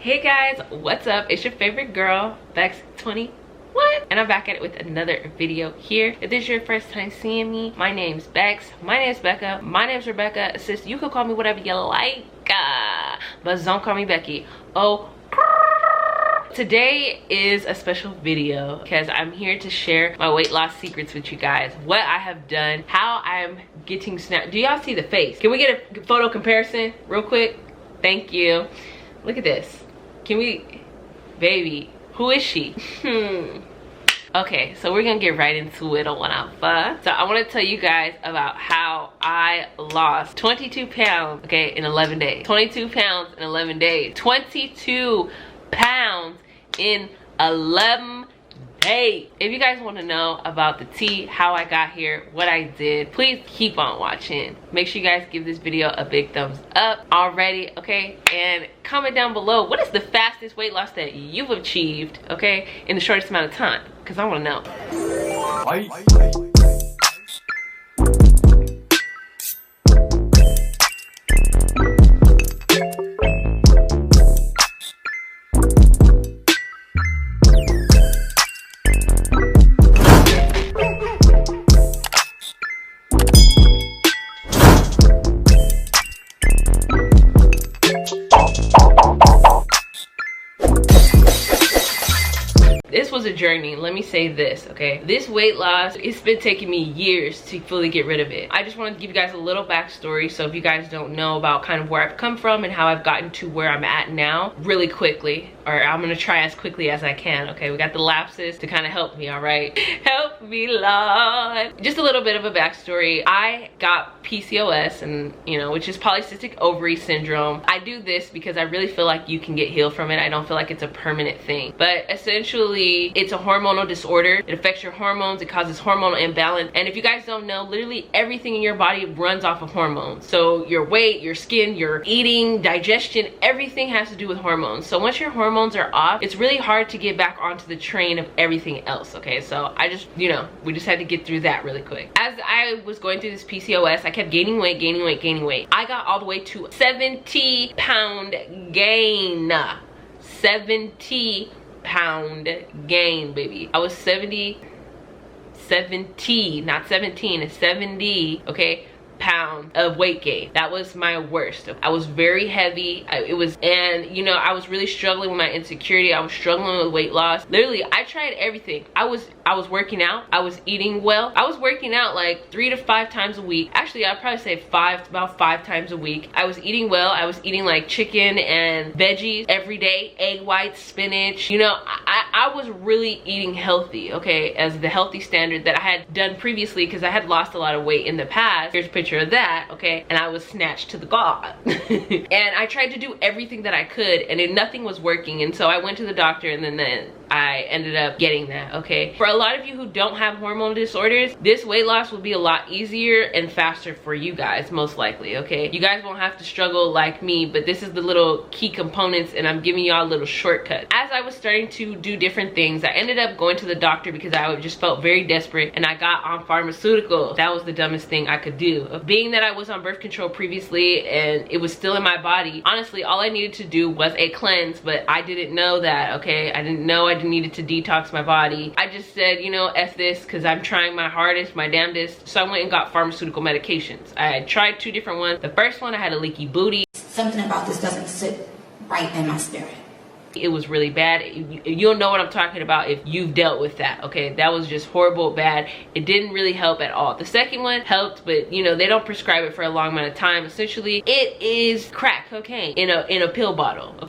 Hey guys, what's up? It's your favorite girl, Bex 20. What? And I'm back at it with another video here. If this is your first time seeing me, my name's Bex. My name's Becca. My name's Rebekka. Sis, you can call me whatever you like, but don't call me Becky. Oh. Today is a special video because I'm here to share my weight loss secrets with you guys. What I have done, how I'm getting snapped. Do y'all see the face? Can we get a photo comparison real quick? Thank you. Look at this. Can we, baby, who is she? Okay, so we're gonna get right into it or whatever. So I want to tell you guys about how I lost 22 pounds, okay, in 11 days. 22 pounds in 11 days. 22 pounds in 11 days. If you guys want to know about the tea, how I got here, what I did, please keep on watching. Make sure you guys give this video a big thumbs up already, okay? And comment down below, what is the fastest weight loss that you've achieved, okay, in the shortest amount of time? Because I want to know. This was a journey, let me say this, okay? This weight loss, it's been taking me years to fully get rid of it. I just wanted to give you guys a little backstory, so if you guys don't know about kind of where I've come from and how I've gotten to where I'm at now, really quickly, or I'm gonna try as quickly as I can, okay? We got the lapses to kind of help me, all right? Help me, Lord. Just a little bit of a backstory. I got PCOS, and which is polycystic ovary syndrome. I do this because I really feel like you can get healed from it. I don't feel like it's a permanent thing, but essentially it's a hormonal disorder. It affects your hormones, it causes hormonal imbalance, and if you guys don't know, literally everything in your body runs off of hormones. So your weight, your skin, your eating, digestion, everything has to do with hormones. So once your hormones are off, it's really hard to get back onto the train of everything else, okay? So I just, we just had to get through that really quick. As I was going through this PCOS, I kept gaining weight, gaining weight, gaining weight. I got all the way to 70-pound gain. 70 pound gain, baby. I was 70, not 17, it's 70, okay, pound of weight gain. That was my worst. I was very heavy. I was really struggling with my insecurity. I was struggling with weight loss. Literally, I tried everything. I was working out. I was eating well. I was working out like 3 to 5 times a week. Actually, I'd probably say about 5 times a week. I was eating well. I was eating like chicken and veggies every day, egg whites, spinach. I was really eating healthy, okay, as the healthy standard that I had done previously, because I had lost a lot of weight in the past. Here's a picture of that, okay, and I was snatched to the god. And I tried to do everything that I could, and nothing was working, and so I went to the doctor, and then I ended up getting that, okay? For a lot of you who don't have hormone disorders, this weight loss will be a lot easier and faster for you guys, most likely, okay? You guys won't have to struggle like me, but this is the little key components, and I'm giving y'all a little shortcut. As I was starting to do different things, I ended up going to the doctor because I just felt very desperate, and I got on pharmaceuticals. That was the dumbest thing I could do. Being that I was on birth control previously and it was still in my body, honestly, all I needed to do was a cleanse, but I didn't know that, okay? I didn't know I needed to detox my body. I just said, F this, because I'm trying my hardest, my damnedest. So I went and got pharmaceutical medications. I tried 2 different ones. The first one, I had a leaky booty. Something about this doesn't sit right in my spirit. It was really bad. You'll know what I'm talking about if you've dealt with that, okay? That was just horrible, bad. It didn't really help at all. The second one helped, but they don't prescribe it for a long amount of time. Essentially, it is crack cocaine in a pill bottle.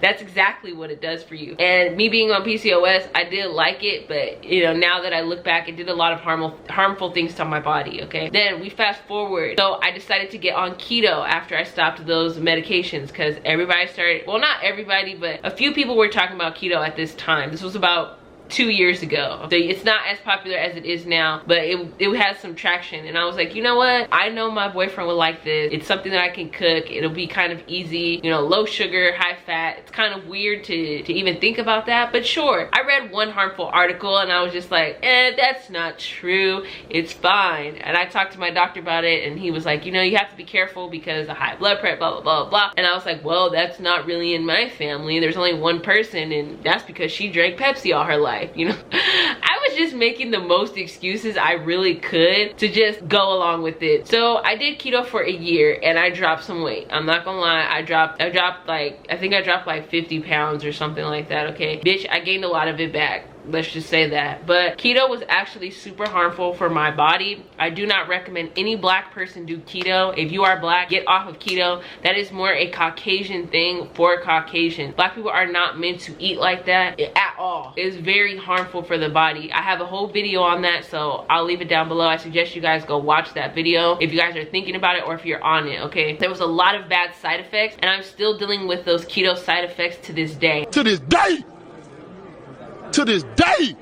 That's exactly what it does for you. And me being on PCOS, I did like it, but now that I look back, it did a lot of harmful things to my body, okay? Then we fast forward. So I decided to get on keto after I stopped those medications, because everybody started, well, not everybody, but a few people were talking about keto at this time. This was about 2 years ago. So it's not as popular as it is now, but it has some traction. And I was like, you know what? I know my boyfriend would like this. It's something that I can cook. It'll be kind of easy, you know, low sugar, high fat. It's kind of weird to even think about that, but sure. I read one harmful article and I was just like, that's not true. It's fine. And I talked to my doctor about it and he was like, you know, you have to be careful because of high blood pressure, blah, blah, blah, blah. And I was like, well, that's not really in my family. There's only one person and that's because she drank Pepsi all her life, you know? I was just making the most excuses I really could to just go along with it. So I did keto for a year and I dropped some weight. I'm not gonna lie, I dropped like, I think I dropped like 50 pounds or something like that, okay? Bitch, I gained a lot of it back. Let's just say that. But keto was actually super harmful for my body. I do not recommend any black person do keto. If you are black, get off of keto. That is more a Caucasian thing for Caucasian. Black people are not meant to eat like that at all. It's very harmful for the body. I have a whole video on that, so I'll leave it down below. I suggest you guys go watch that video if you guys are thinking about it or if you're on it, okay? There was a lot of bad side effects and I'm still dealing with those keto side effects to this day. To this day! To this day!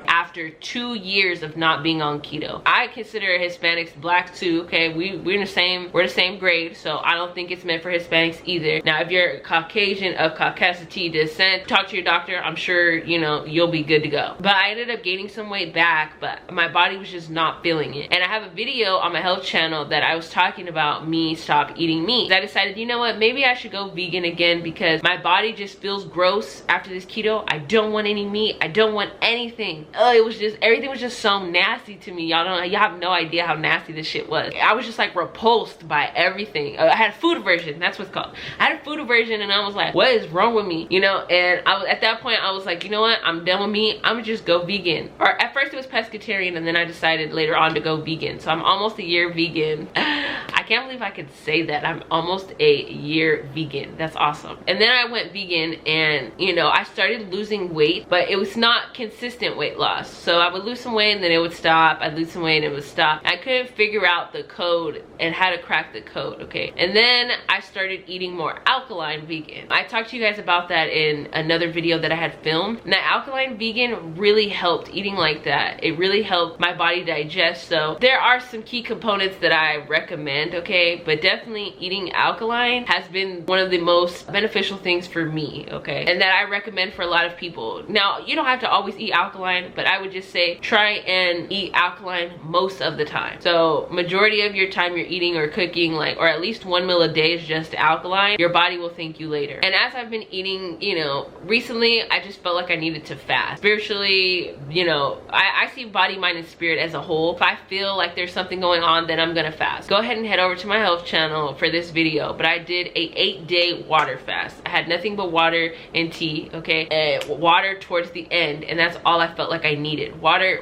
After 2 years of not being on keto. I consider Hispanics black too, okay? We're the same grade, so I don't think it's meant for Hispanics either. Now, if you're Caucasian of Caucasity descent, talk to your doctor. I'm sure, you know, you'll be good to go. But I ended up gaining some weight back, but my body was just not feeling it. And I have a video on my health channel that I was talking about me stop eating meat. I decided, you know what, maybe I should go vegan again because my body just feels gross after this keto. I don't want any meat. I don't want anything. It was just, everything was just so nasty to me. Y'all have no idea how nasty this shit was. I was just like repulsed by everything. I had a food aversion, that's what's called. I had a food aversion and I was like, what is wrong with me? You know, and I was, at that point I was like, you know what, I'm done with meat. I'm gonna just go vegan. Or at first it was pescatarian and then I decided later on to go vegan. So I'm almost a year vegan. I can't believe I could say that. I'm almost a year vegan. That's awesome. And then I went vegan and, you know, I started losing weight, but it was not consistent weight loss. So I would lose some weight and then it would stop. I'd lose some weight and it would stop. I couldn't figure out the code and how to crack the code, okay? And then I started eating more alkaline vegan. I talked to you guys about that in another video that I had filmed. And that alkaline vegan really helped eating like that. It really helped my body digest. So there are some key components that I recommend, okay? But definitely eating alkaline has been one of the most beneficial things for me, okay? And that I recommend for a lot of people. Now, you don't have to always eat alkaline, but I would just say try and eat alkaline most of the time. So majority of your time you're eating or cooking, like, or at least 1 meal a day is just alkaline, your body will thank you later. And as I've been eating, you know, recently I just felt like I needed to fast. Spiritually, you know, I see body, mind, and spirit as a whole. If I feel like there's something going on, then I'm gonna fast. Go ahead and head over to my health channel for this video, but I did a 8-day water fast. I had nothing but water and tea, okay? And water towards the end, and that's all I felt like I needed. Water.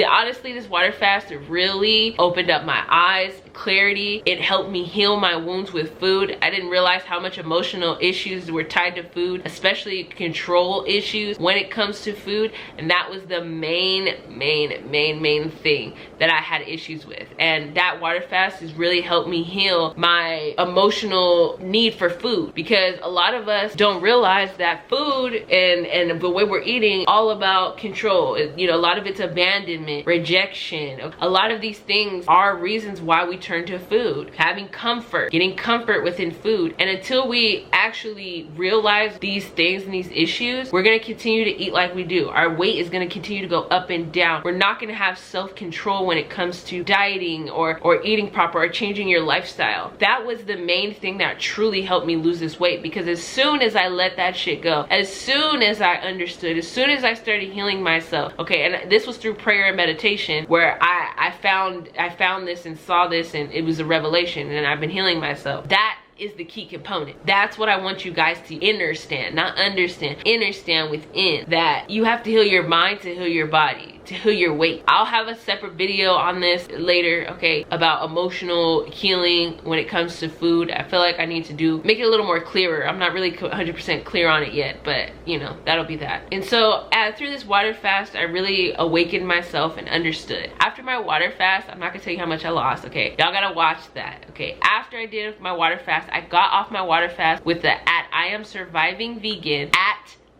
Honestly, this water fast really opened up my eyes, clarity. It helped me heal my wounds with food. I didn't realize how much emotional issues were tied to food, especially control issues when it comes to food. And that was the main thing that I had issues with. And that water fast has really helped me heal my emotional need for food, because a lot of us don't realize that food and the way we're eating all about control. You know, a lot of it's abandonment, rejection. A lot of these things are reasons why we turn to food. Having comfort, getting comfort within food. And until we actually realize these things and these issues, we're gonna continue to eat like we do. Our weight is gonna continue to go up and down. We're not gonna have self-control when it comes to dieting or eating proper or changing your lifestyle. That was the main thing that truly helped me lose this weight, because as soon as I let that shit go, as soon as I understood, as soon as I started healing myself, okay, and this was through prayer and meditation, where I found this and saw this, and it was a revelation, and I've been healing myself. That is the key component. That's what I want you guys to understand, not understand, understand within, that you have to heal your mind to heal your body, to heal your weight. I'll have a separate video on this later, okay, about emotional healing when it comes to food. I feel like I need to make it a little more clearer. I'm not really 100% clear on it yet, but you know, that'll be that. And so through this water fast, I really awakened myself and understood. After my water fast, I'm not gonna tell you how much I lost, okay? Y'all gotta watch that, okay? After I did my water fast, I got off my water fast with the @IamSurvivingVegan,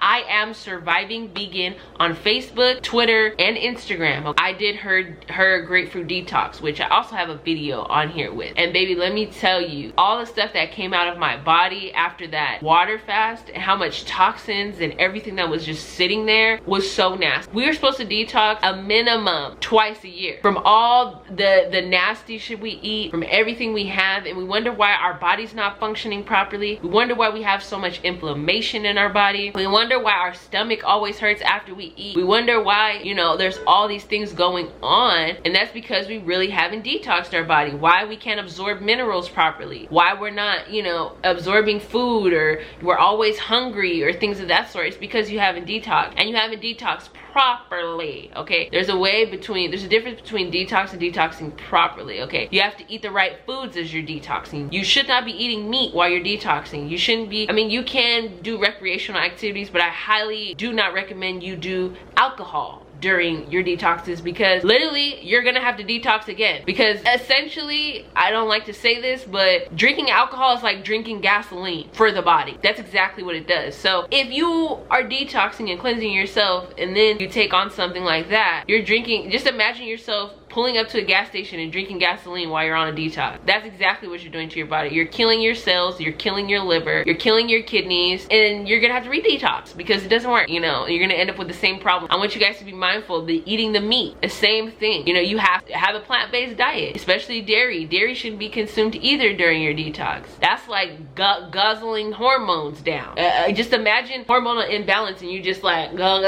I am Surviving Vegan on Facebook, Twitter, and Instagram. I did her grapefruit detox, which I also have a video on here with. And baby, let me tell you, all the stuff that came out of my body after that water fast and how much toxins and everything that was just sitting there was so nasty. We were supposed to detox a minimum twice a year from all the nasty shit we eat, from everything we have, and we wonder why our body's not functioning properly. We wonder why we have so much inflammation in our body. We wonder why our stomach always hurts after we eat. We wonder why, you know, there's all these things going on, and that's because we really haven't detoxed our body. Why we can't absorb minerals properly, why we're not, you know, absorbing food, or we're always hungry, or things of that sort. It's because you haven't detoxed, and you haven't detoxed properly. Okay, there's a difference between detox and detoxing properly. Okay, you have to eat the right foods as you're detoxing. You should not be eating meat while you're detoxing. You shouldn't be, I mean, you can do recreational activities, but I highly do not recommend you do alcohol during your detoxes, because literally you're gonna have to detox again. Because essentially, I don't like to say this, but drinking alcohol is like drinking gasoline for the body. That's exactly what it does. So if you are detoxing and cleansing yourself, and then you take on something like that, you're drinking, just imagine yourself pulling up to a gas station and drinking gasoline while you're on a detox. That's exactly what you're doing to your body. You're killing your cells, you're killing your liver, you're killing your kidneys, and you're gonna have to re-detox because it doesn't work. You know, you're gonna end up with the same problem. I want you guys to be mindful that eating the meat, the same thing. You know, you have to have a plant-based diet, especially dairy. Dairy shouldn't be consumed either during your detox. That's like guzzling hormones down. Just imagine hormonal imbalance and you just like go.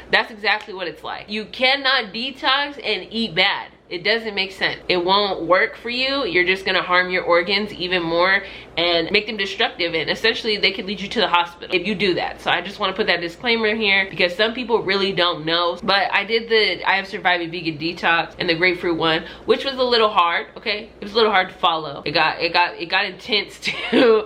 That's exactly what it's like. You cannot detox and eat bad. It doesn't make sense. It won't work for you. You're just gonna harm your organs even more and make them destructive, and essentially they could lead you to the hospital if you do that. So I just want to put that disclaimer here because some people really don't know. But I have Surviving Vegan Detox and the grapefruit one, which was a little hard. Okay, it was a little hard to follow. It got intense too.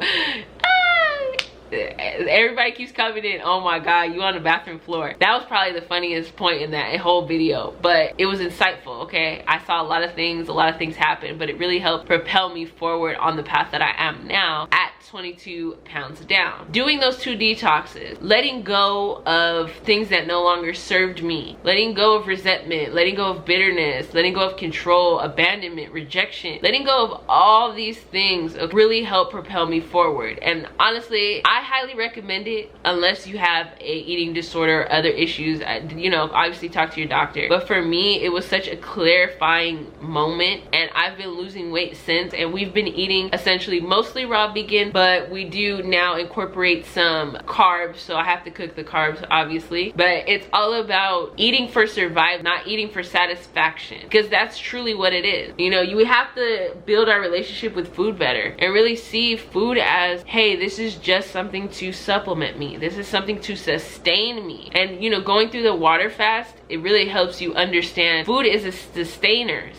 Everybody keeps coming in, oh my god, you on the bathroom floor. That was probably the funniest point in that whole video, but it was insightful. Okay, I saw a lot of things happen, but it really helped propel me forward on the path that I am now at 22 pounds down. Doing those 2 detoxes, letting go of things that no longer served me, letting go of resentment, letting go of bitterness, letting go of control, abandonment, rejection, letting go of all these things really helped propel me forward. And honestly, I highly recommend it unless you have a eating disorder or other issues. You know, obviously talk to your doctor. But for me, it was such a clarifying moment, and I've been losing weight since, and we've been eating essentially mostly raw vegan, but we do now incorporate some carbs, so I have to cook the carbs obviously. But it's all about eating for survival, not eating for satisfaction, because that's truly what it is. You know, you have to build our relationship with food better and really see food as, hey, this is just something to supplement me, this is something to sustain me. And you know, going through the water fast, it really helps you understand food is a sustainer.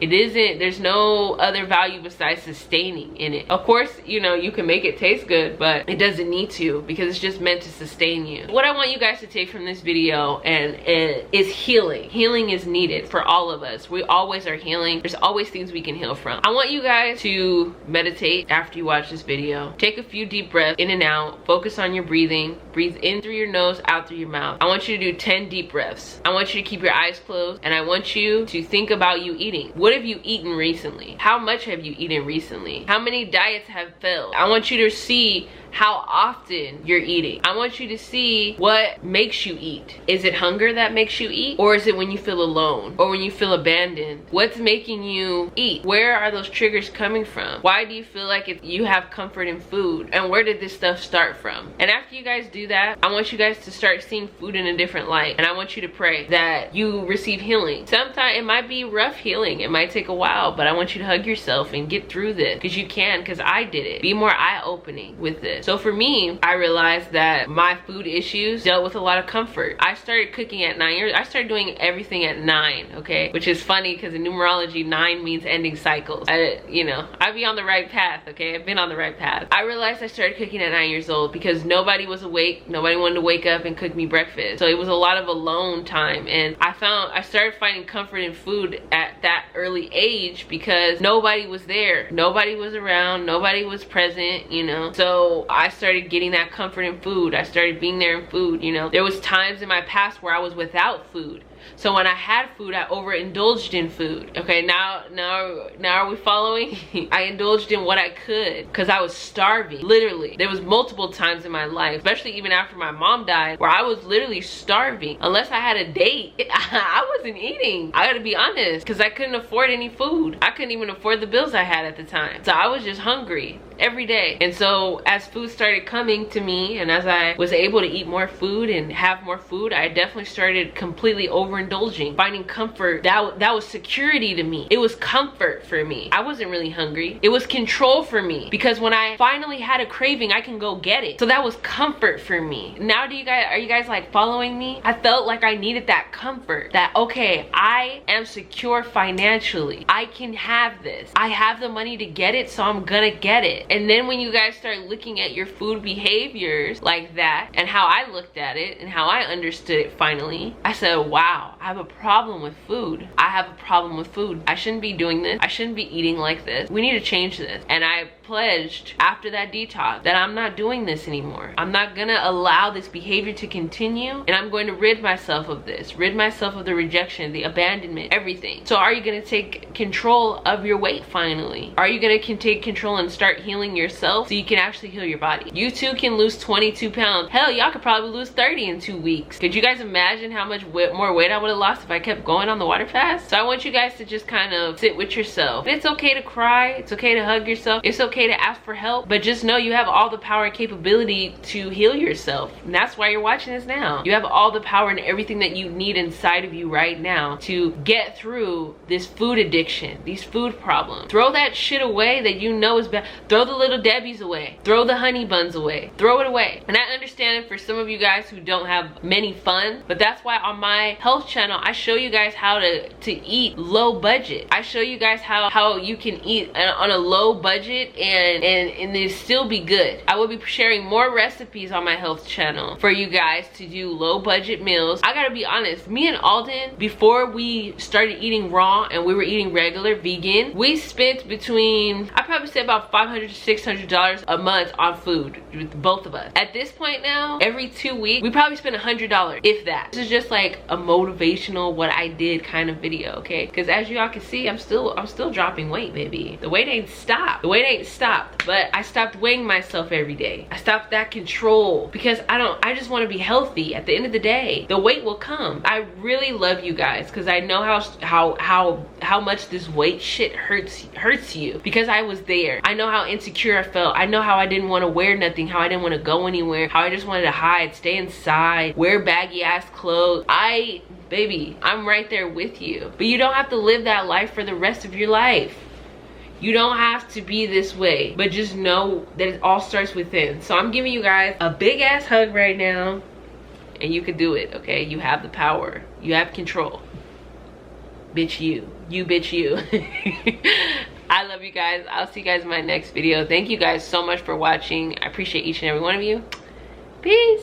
It isn't, there's no other value besides sustaining in it. Of course, you know, you can make it taste good, but it doesn't need to, because it's just meant to sustain you. What I want you guys to take from this video is healing. Healing is needed for all of us. We always are healing. There's always things we can heal from. I want you guys to meditate after you watch this video. Take a few deep breaths in and out. Focus on your breathing. Breathe in through your nose, out through your mouth. I want you to do 10 deep breaths. I want you to keep your eyes closed, and I want you to think about you eating. What have you eaten recently? How much have you eaten recently? How many diets have failed? I want you to see how often you're eating. I want you to see what makes you eat. Is it hunger that makes you eat? Or is it when you feel alone? Or when you feel abandoned? What's making you eat? Where are those triggers coming from? Why do you feel like you have comfort in food? And where did this stuff start from? And after you guys do that, I want you guys to start seeing food in a different light. And I want you to pray that you receive healing. Sometimes it might be rough healing. It might take a while, but I want you to hug yourself and get through this, because you can, because I did it. Be more eye-opening with this. So for me, I realized that my food issues dealt with a lot of comfort. I started cooking at 9 years. I started doing everything at 9, okay? Which is funny because in numerology, 9 means ending cycles. You know, I'd be on the right path, okay? I've been on the right path. I realized I started cooking at 9 years old because nobody was awake. Nobody wanted to wake up and cook me breakfast. So it was a lot of alone time. And I started finding comfort in food at at that early age because nobody was there, nobody was around, nobody was present, you know. So I started getting that comfort in food. I started being there in food, you know. There was times in my past where I was without food. So when I had food, I overindulged in food. Okay, now are we following? I indulged in what I could because I was starving. Literally, there was multiple times in my life, especially even after my mom died, where I was literally starving. Unless I had a date, I wasn't eating. I gotta be honest, because I couldn't afford any food. I couldn't even afford the bills I had at the time. So I was just hungry every day. And so as food started coming to me, and as I was able to eat more food and have more food, I definitely started completely overindulging, finding comfort. That was security to me. It was comfort for me. I wasn't really hungry. It was control for me, because when I finally had a craving, I can go get it. So that was comfort for me. Now are you guys like following me? I felt like I needed that comfort, that okay, I am secure financially. I can have this. I have the money to get it, so I'm gonna get it. And then when you guys start looking at your food behaviors like that, and how I looked at it and how I understood it finally, I said, wow, I have a problem with food. I have a problem with food. I shouldn't be doing this. I shouldn't be eating like this. We need to change this. And I pledged after that detox that I'm not doing this anymore. I'm not gonna allow this behavior to continue, and I'm going to rid myself of this, rid myself of the rejection, the abandonment, everything. So are you gonna take control of your weight finally? Are you gonna take control and start healing yourself so you can actually heal your body? You too can lose 22 pounds. Hell, y'all could probably lose 30 in 2 weeks. Could you guys imagine how much more weight I would have lost if I kept going on the water fast? So I want you guys to just kind of sit with yourself. And it's okay to cry. It's okay to hug yourself. It's okay to ask for help, but just know you have all the power and capability to heal yourself. And that's why you're watching this now. You have all the power and everything that you need inside of you right now to get through this food addiction, these food problems. Throw that shit away that you know is bad. Throw the little Debbie's away. Throw the honey buns away. Throw it away. And I understand it for some of you guys who don't have many funds, but that's why on my health channel, I show you guys how to eat low budget. I show you guys how you can eat on a low budget and it still be good. I will be sharing more recipes on my health channel for you guys to do low budget meals. I gotta be honest, me and Alden, before we started eating raw and we were eating regular vegan, we spent between, I probably say about $500 to $600 a month on food with both of us. At this point now, every 2 weeks, we probably spend $100, if that. This is just like a motivational what I did kind of video, okay? Because as y'all can see, I'm still dropping weight, baby. The weight ain't stopped. The weight ain't stopped. But I stopped weighing myself every day. I stopped that control because I just want to be healthy. At the end of the day, the weight will come. I really love you guys because I know how much this weight shit hurts you, because I was there. I know how insecure I felt. I know how I didn't want to wear nothing, how I didn't want to go anywhere, how I just wanted to hide, stay inside, wear baggy ass clothes. Baby, I'm right there with you. But you don't have to live that life for the rest of your life. You don't have to be this way, but just know that it all starts within. So I'm giving you guys a big ass hug right now, and you can do it, okay? You have the power. You have control. Bitch you. You bitch you. I love you guys. I'll see you guys in my next video. Thank you guys so much for watching. I appreciate each and every one of you.